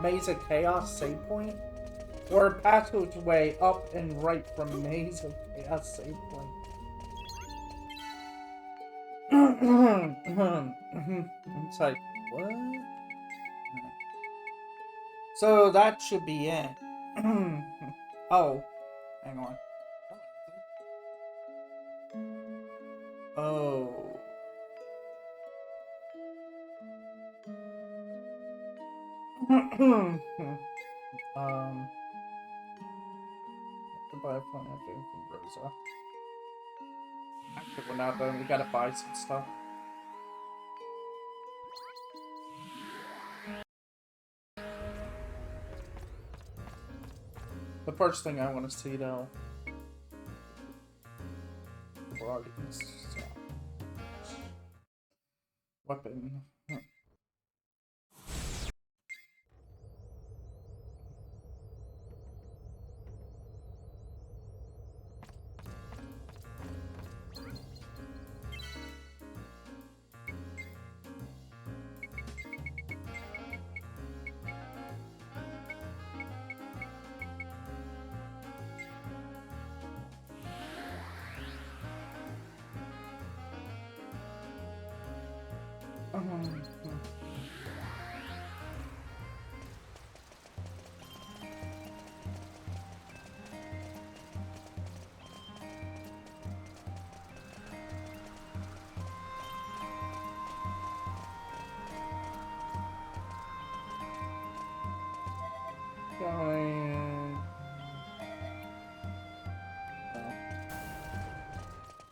Maze of Chaos save point, or passageway up and right from Maze of Chaos save point. It's like, what? So that should be it. Oh, hang on. Oh. Buy a phone from Rosa. Actually, we're not done. We gotta buy some stuff. The first thing I want to see, though, weapon.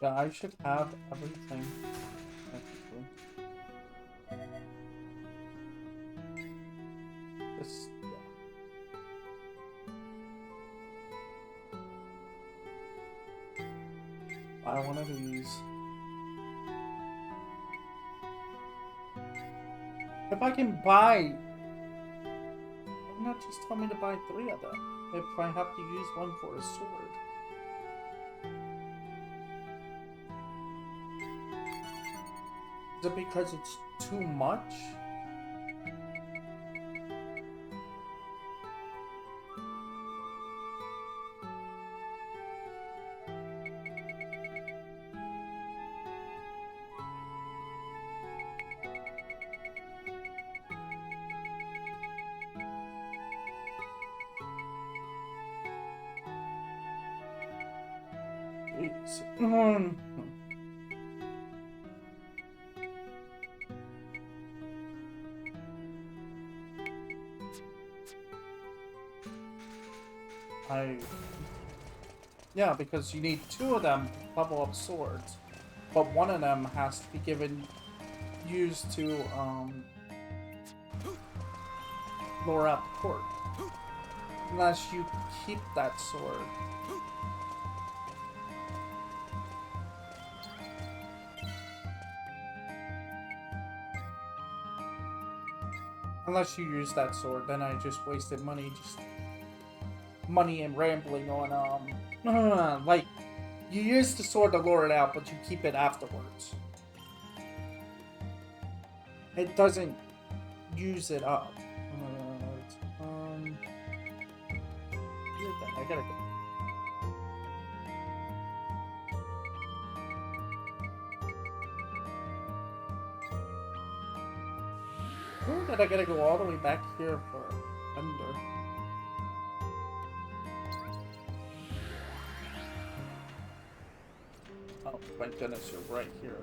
Yeah, I should have everything. Actually. This, yeah. Buy one of these. If I can buy... Why not just tell me to buy 3 of them? If I have to use one for a sword. Is it because it's too much? Jeez. Yeah, because you need 2 of them to level up swords, but 1 of them has to be used to lure out the court. Unless you keep that sword. Unless you use that sword, then I just wasted money, money and rambling on, like, you use the sword to lure it out, but you keep it afterwards. It doesn't use it up. I gotta go. Or did I gotta go all the way back here for under? Oh, my goodness, you're right here.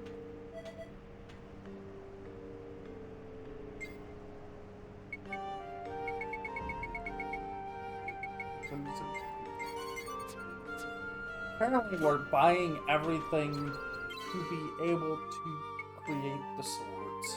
Apparently we're buying everything to be able to create the swords.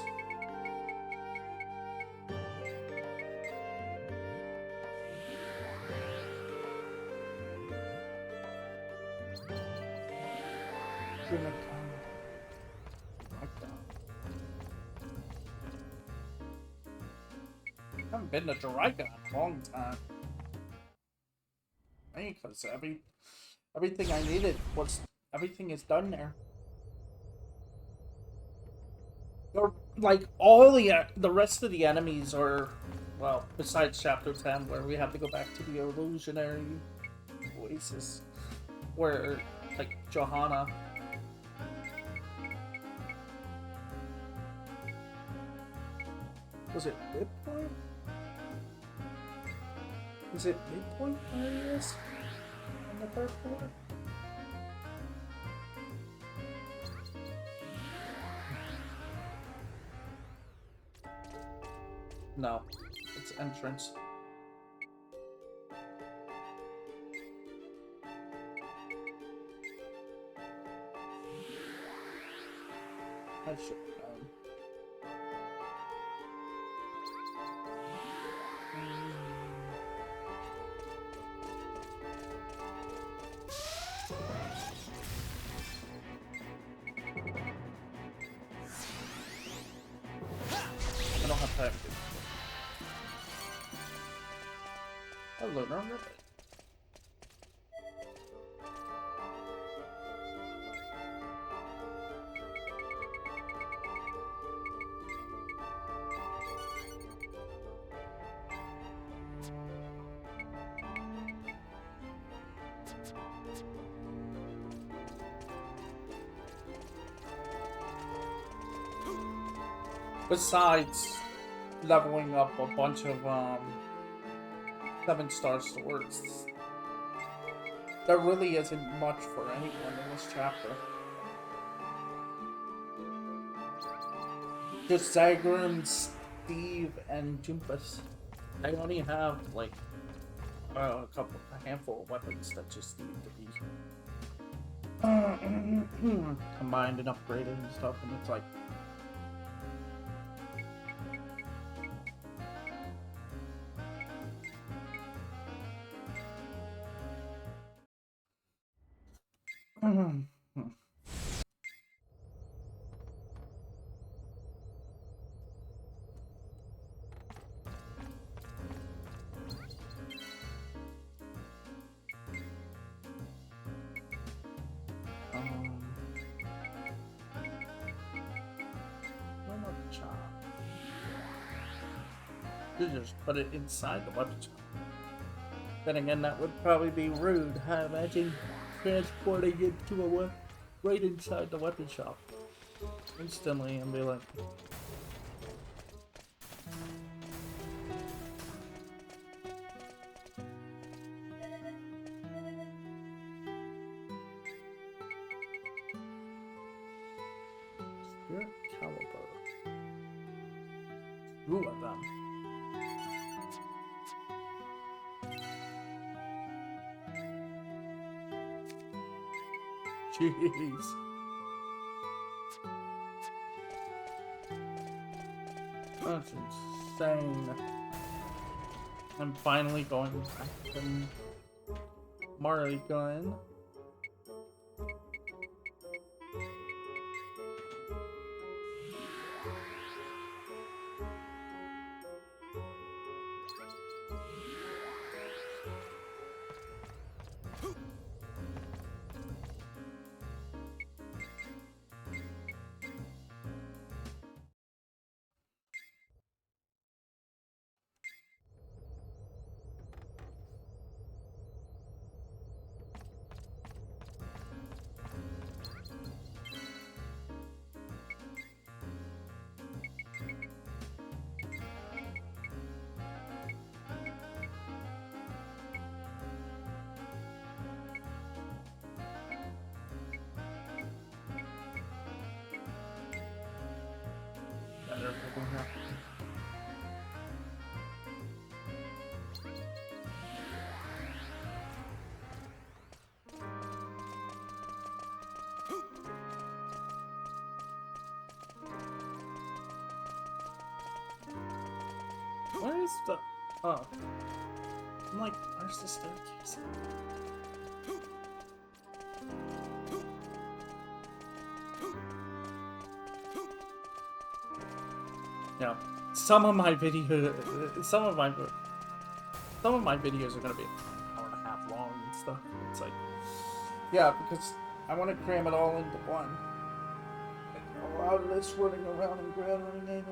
I haven't been to Jamaica in a long time. Because everything I needed everything is done there. Like all the rest of the enemies are, well, besides chapter 10 where we have to go back to the illusionary oasis where, like, Johanna. Was it midpoint? Is it midpoint where he is? On the 3rd floor? No, it's entrance. I should have known. I don't have time to do this. Hello, no ribbon. Besides leveling up a bunch of 7-star swords, there really isn't much for anyone in this chapter. Just Zagrum, Steve, and Jumpus. I only have like a handful of weapons that just need to be combined and upgraded and stuff, and it's like, you just put it inside the weapon shop. Then again, that would probably be rude. I imagine transporting it to right inside the weapon shop instantly and be like, Spirit Caliber. 2 of them. Jeez. That's insane. I'm finally going back to Marigun. Where is the... Oh. I'm like, where's the staircase? Yeah. Some of my videos are gonna be an hour and a half long and stuff. It's like, yeah, because I want to cram it all into one. Like, a lot of this running around and gathering names.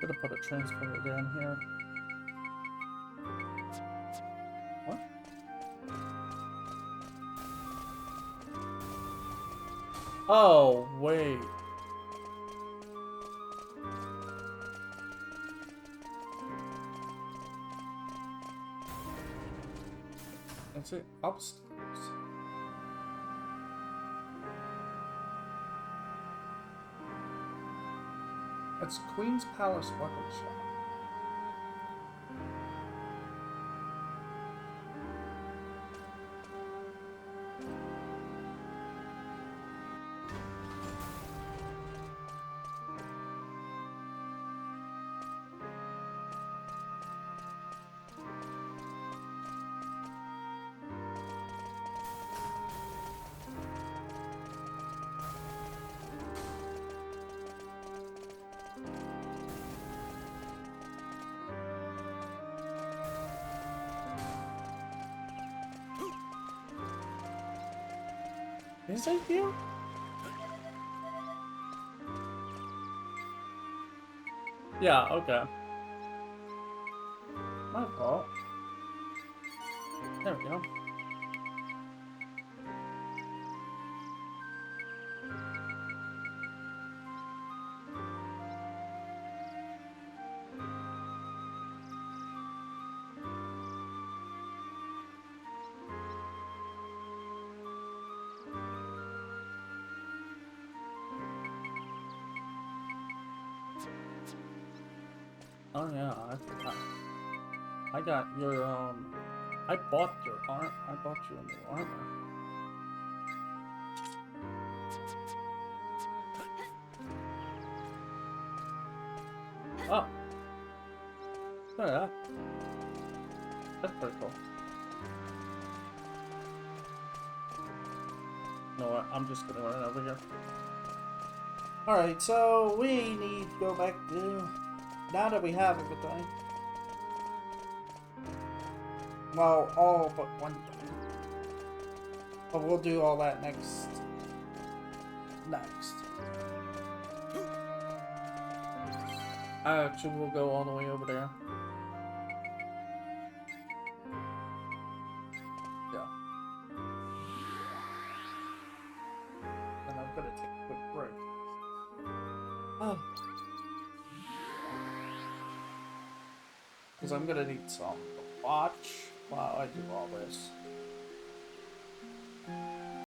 Should have put a transporter down here. What? Oh, wait. That's it. Upstairs. It's Queen's Palace Weapon Shop. Is it you? Yeah, okay. My fault. There we go. Oh yeah, I forgot. I got your I bought your armor. I bought you a new armor. Oh. Look at that. That's pretty cool. You know what? I'm just gonna run over here. Alright, so we need to go back to... Now that we have everything. Well, all but one thing. But we'll do all that next. Actually, we'll go all the way over there. take a quick break. Oh. Because I'm gonna need some to watch while I do all this.